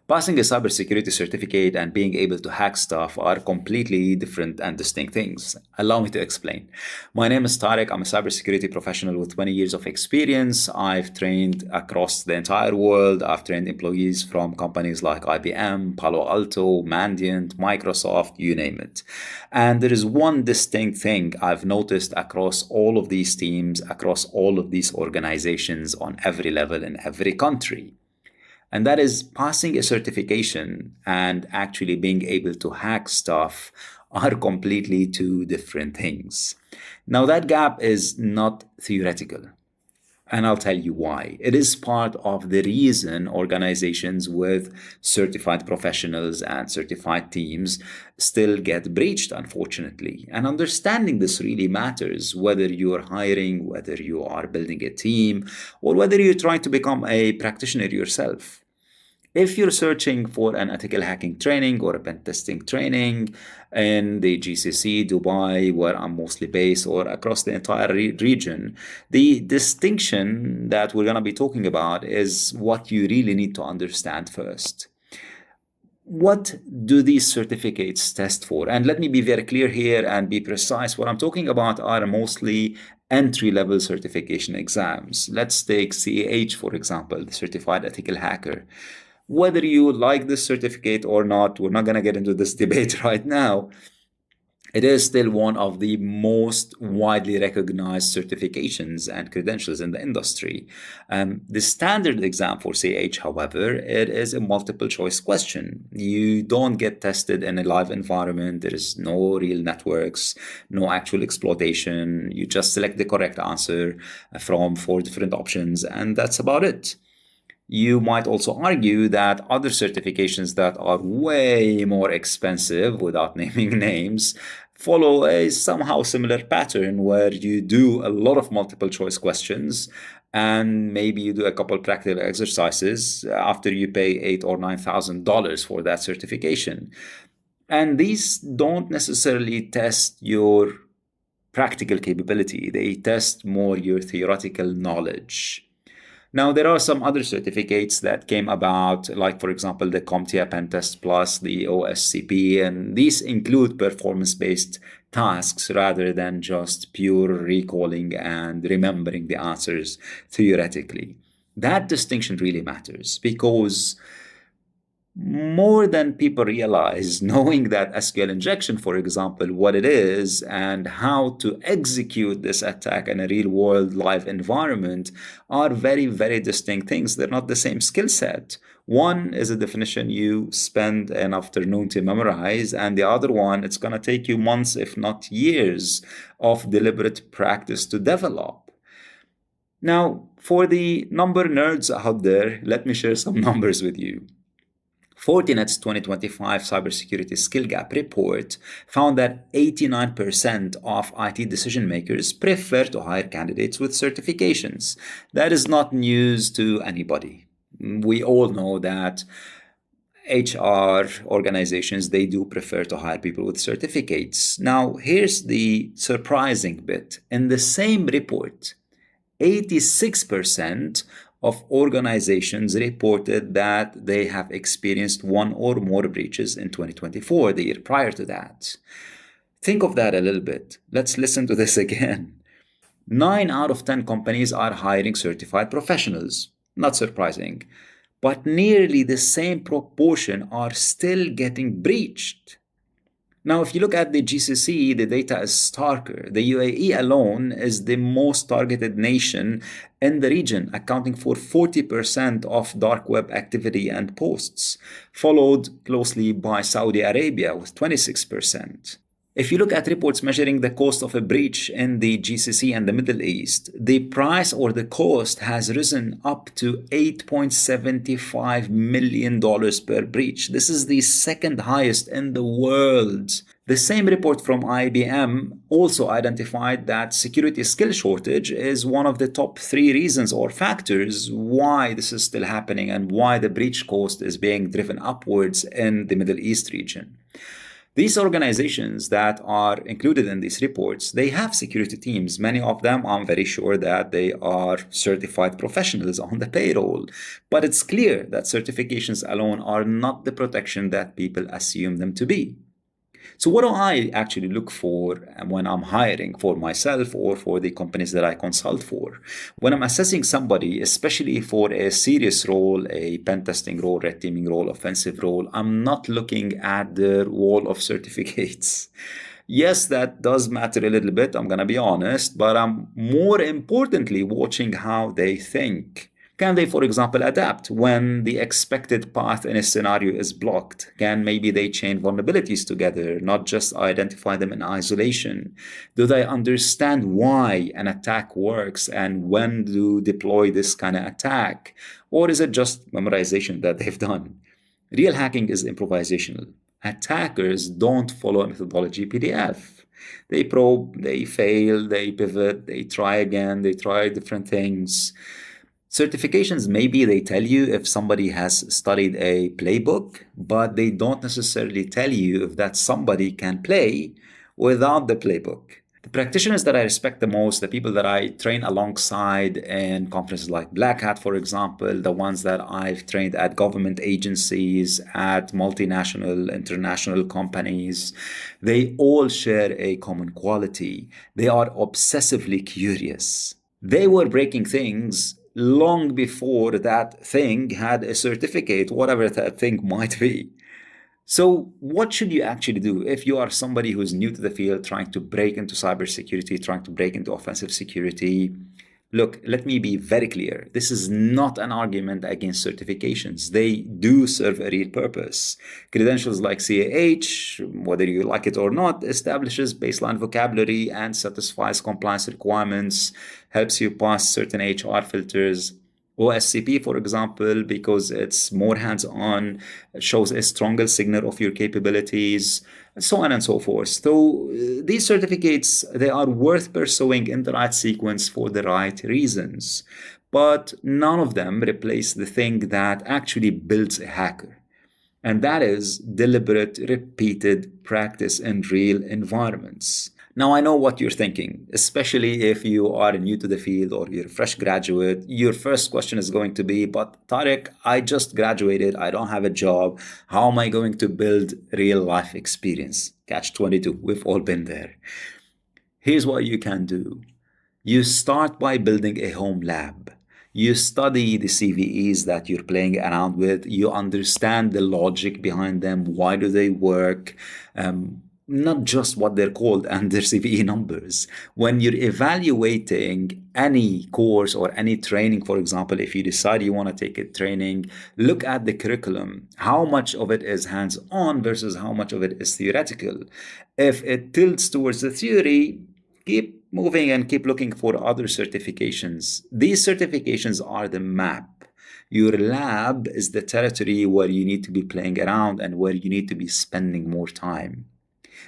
Passing a cybersecurity certificate and being able to hack stuff are completely different and distinct things. Allow me to explain. My name is Tarek. I'm a cybersecurity professional with 20 years of experience. I've trained across the entire world. I've trained employees from companies like IBM, Palo Alto, Mandiant, Microsoft, you name it. And there is one distinct thing I've noticed across all of these teams, across all of these organizations on every level in every country. And that is passing a certification and actually being able to hack stuff are completely two different things. Now, that gap is not theoretical. And I'll tell you why. It is part of the reason organizations with certified professionals and certified teams still get breached, unfortunately. And understanding this really matters, whether you're hiring, whether you are building a team, or whether you're trying to become a practitioner yourself. If you're searching for an ethical hacking training or a pen testing training in the GCC, Dubai, where I'm mostly based, or across the entire region, the distinction that we're going to be talking about is what you really need to understand first. What do these certificates test for? And let me be very clear here and be precise. What I'm talking about are mostly entry-level certification exams. Let's take CAH, for example, the Certified Ethical Hacker. Whether you like this certificate or not, we're not going to get into this debate right now. It is still one of the most widely recognized certifications and credentials in the industry. The standard exam for CH, however, it is a multiple choice question. You don't get tested in a live environment. There is no real networks, no actual exploitation. You just select the correct answer from 4 different options, and that's about it. You might also argue that other certifications that are way more expensive, without naming names, follow a somehow similar pattern where you do a lot of multiple choice questions and maybe you do a couple practical exercises after you pay $8,000 or $9,000 for that certification. And these don't necessarily test your practical capability. They test more your theoretical knowledge. Now, there are some other certificates that came about, like, for example, the CompTIA Pen Test Plus, the OSCP, and these include performance-based tasks rather than just pure recalling and remembering the answers theoretically. That distinction really matters because more than people realize, knowing that SQL injection, for example, what it is and how to execute this attack in a real world live environment are very, very distinct things. They're not the same skill set. One is a definition you spend an afternoon to memorize, and the other one, it's going to take you months, if not years, of deliberate practice to develop. Now, for the number nerds out there, let me share some numbers with you. Fortinet's 2025 Cybersecurity Skill Gap report found that 89% of IT decision makers prefer to hire candidates with certifications. That is not news to anybody. We all know that HR organizations, they do prefer to hire people with certificates. Now, here's the surprising bit. In the same report, 86% of organizations reported that they have experienced one or more breaches in 2024, the year prior to that. Think of that a little bit. Let's listen to this again. 9 out of 10 companies are hiring certified professionals. Not surprising. But nearly the same proportion are still getting breached. Now, if you look at the GCC, the data is starker. The UAE alone is the most targeted nation in the region, accounting for 40% of dark web activity and posts, followed closely by Saudi Arabia with 26%. If you look at reports measuring the cost of a breach in the GCC and the Middle East, the price or the cost has risen up to $8.75 million per breach. This is the second highest in the world. The same report from IBM also identified that security skill shortage is one of the top 3 reasons or factors why this is still happening and why the breach cost is being driven upwards in the Middle East region. These organizations that are included in these reports, they have security teams. Many of them, I'm very sure that they are certified professionals on the payroll. But it's clear that certifications alone are not the protection that people assume them to be. So, what do I actually look for when I'm hiring for myself or for the companies that I consult for? When I'm assessing somebody, especially for a serious role, a pen testing role, red teaming role, offensive role, I'm not looking at their wall of certificates. Yes, that does matter a little bit, I'm going to be honest, but I'm more importantly watching how they think. Can they, for example, adapt when the expected path in a scenario is blocked? Can maybe they chain vulnerabilities together, not just identify them in isolation? Do they understand why an attack works and when to deploy this kind of attack? Or is it just memorization that they've done? Real hacking is improvisational. Attackers don't follow a methodology PDF. They probe, they fail, they pivot, they try again, they try different things. Certifications, maybe they tell you if somebody has studied a playbook, but they don't necessarily tell you if that somebody can play without the playbook. The practitioners that I respect the most, the people that I train alongside in conferences like Black Hat, for example, the ones that I've trained at government agencies, at multinational, international companies, they all share a common quality. They are obsessively curious. They were breaking things long before that thing had a certificate, whatever that thing might be. So, what should you actually do if you are somebody who's new to the field, trying to break into cybersecurity, trying to break into offensive security? Look, let me be very clear. This is not an argument against certifications. They do serve a real purpose. Credentials like CAH, whether you like it or not, establishes baseline vocabulary and satisfies compliance requirements, helps you pass certain HR filters. OSCP, for example, because it's more hands-on, shows a stronger signal of your capabilities, so on and so forth. So these certificates, they are worth pursuing in the right sequence for the right reasons. But none of them replace the thing that actually builds a hacker. And that is deliberate, repeated practice in real environments. Now, I know what you're thinking, especially if you are new to the field or you're a fresh graduate. Your first question is going to be, but Tariq, I just graduated. I don't have a job. How am I going to build real life experience? Catch 22. We've all been there. Here's what you can do. You start by building a home lab. You study the CVEs that you're playing around with. You understand the logic behind them. Why do they work? Not just what they're called and their CVE numbers. When you're evaluating any course or any training, for example, if you decide you want to take a training, look at the curriculum. How much of it is hands-on versus how much of it is theoretical? If it tilts towards the theory, keep moving and keep looking for other certifications. These certifications are the map. Your lab is the territory where you need to be playing around and where you need to be spending more time.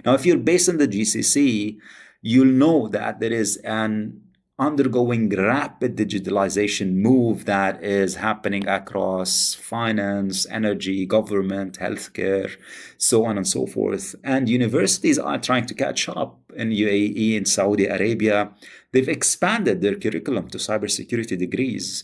Now, if you're based in the GCC, you'll know that there is an undergoing rapid digitalization move that is happening across finance, energy, government, healthcare, so on and so forth. And universities are trying to catch up in UAE, in Saudi Arabia. They've expanded their curriculum to cybersecurity degrees.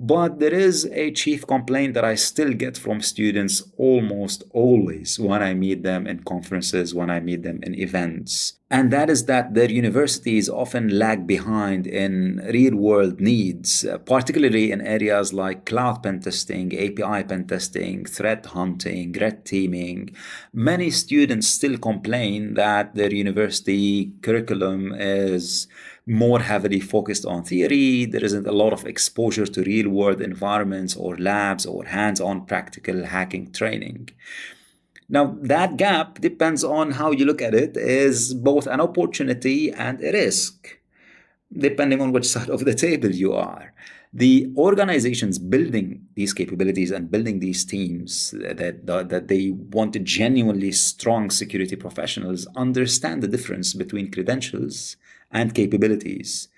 But there is a chief complaint that I still get from students almost always when I meet them in conferences, when I meet them in events. And that is that their universities often lag behind in real world needs, particularly in areas like cloud pen testing, API pen testing, threat hunting, red teaming. Many students still complain that their university curriculum is more heavily focused on theory. There isn't a lot of exposure to real world environments or labs or hands-on practical hacking training. Now, that gap depends on how you look at it, is both an opportunity and a risk, depending on which side of the table you are. The organizations building these capabilities and building these teams that they want genuinely strong security professionals understand the difference between credentials and capabilities.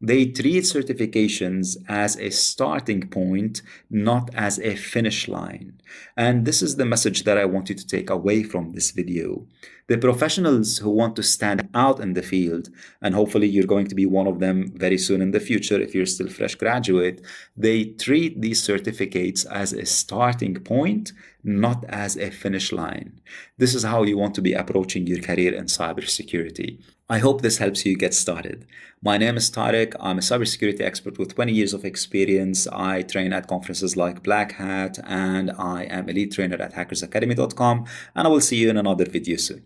They treat certifications as a starting point, not as a finish line. And this is the message that I want you to take away from this video. The professionals who want to stand out in the field, and hopefully you're going to be one of them very soon in the future if you're still a fresh graduate, they treat these certificates as a starting point, not as a finish line. This is how you want to be approaching your career in cybersecurity. I hope this helps you get started. My name is Tarek. I'm a cybersecurity expert with 20 years of experience. I train at conferences like Black Hat, and I am a lead trainer at hackersacademy.com. And I will see you in another video soon.